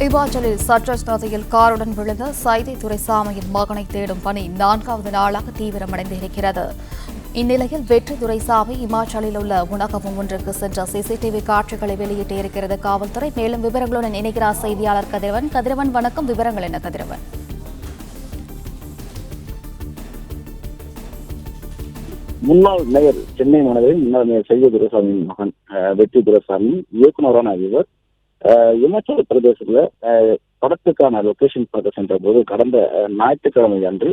இமாச்சலில் சட்ரஸ் நதியில் காருடன் விழுந்த சைதை துரைசாமியின் மகனை தேடும் பணி 4வது நாளாக தீவிரமடைந்திருக்கிறது. இந்நிலையில் வெற்றி துரைசாமி இமாச்சலில் உள்ள உணவகம் ஒன்றுக்கு சென்ற சிசிடிவி காட்சிகளை வெளியிட்டிருக்கிறது காவல்துறை. மேலும் விவரங்களுடன் இணைகிறார் செய்தியாளர் கதிரவன். கதிரவன், வணக்கம். விவரங்கள் என்ன கதிரவன்? முன்னாள் மேயர் சென்னை மாநகரின் முன்னாள் மேயர் சைதை துரைசாமியின் மகன் வெற்றி துரைசாமி இயக்குநரான இவர் இமாச்சல பிரதேசத்துல படத்துக்கான லொகேஷன் பார்க்க சென்ற போது கடந்த ஞாயிற்றுக்கிழமை அன்று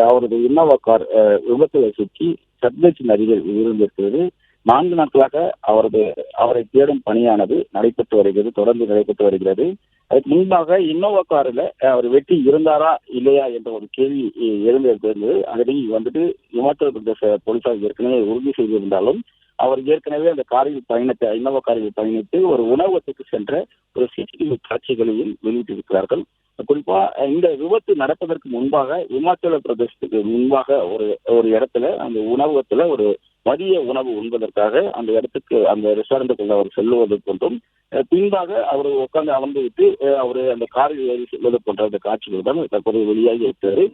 அவரது இன்னோவா கார் விபத்துல சிக்கி சட்லஜ் நதியில் விழுந்திருக்கிறது. 4 நாட்களாக அவரை தேடும் பணியானது தொடர்ந்து நடைபெற்று வருகிறது. அதுக்கு முன்பாக இன்னோவா காரில் அவர் வெற்றி இருந்தாரா இல்லையா என்ற ஒரு கேள்வி எழுந்திருந்தது. அதனை இமாச்சல பிரதேச போலீசார் ஏற்கனவே உறுதி செய்திருந்தாலும் அவர் ஏற்கனவே அந்த இன்னோவா காரில் பயணித்து ஒரு உணவகத்துக்கு சென்ற ஒரு சிசிடிவி காட்சிகளையும் வெளியிட்டிருக்கிறார்கள். குறிப்பா இந்த விபத்து நடப்பதற்கு முன்பாக இமாச்சல பிரதேசத்துக்கு முன்பாக ஒரு இடத்துல அந்த உணவகத்துல ஒரு மதிய உணவு உண்பதற்காக அந்த ரெஸ்டாரண்ட்டுக்குள்ள அவர் செல்லுவது போன்றும் பின்பாக அவர் உட்கார்ந்து அமர்ந்து விட்டு அவர் அந்த காரில் ஏறி செல்வது போன்ற அந்த காட்சிகளுடன் தற்போது வெளியாகி இருக்கிறது.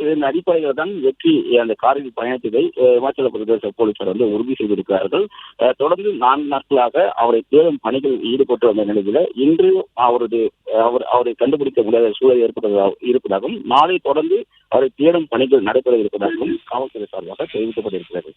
இதன் அடிப்படையில் தான் வெற்றி அந்த காரில் பயணித்ததை இமாச்சல பிரதேச போலீசார் உறுதி செய்திருக்கிறார்கள். தொடர்ந்து 4 நாட்களாக அவரை தேடும் பணிகள் ஈடுபட்டு வந்த நிலையில இன்று அவரை கண்டுபிடிக்க முடியாத சூழல் இருப்பதாகவும் நாளை தொடர்ந்து அவரை தேடும் பணிகள் நடைபெற இருப்பதாகவும் காவல்துறை சார்பாக தெரிவிக்கப்பட்டிருக்கிறது.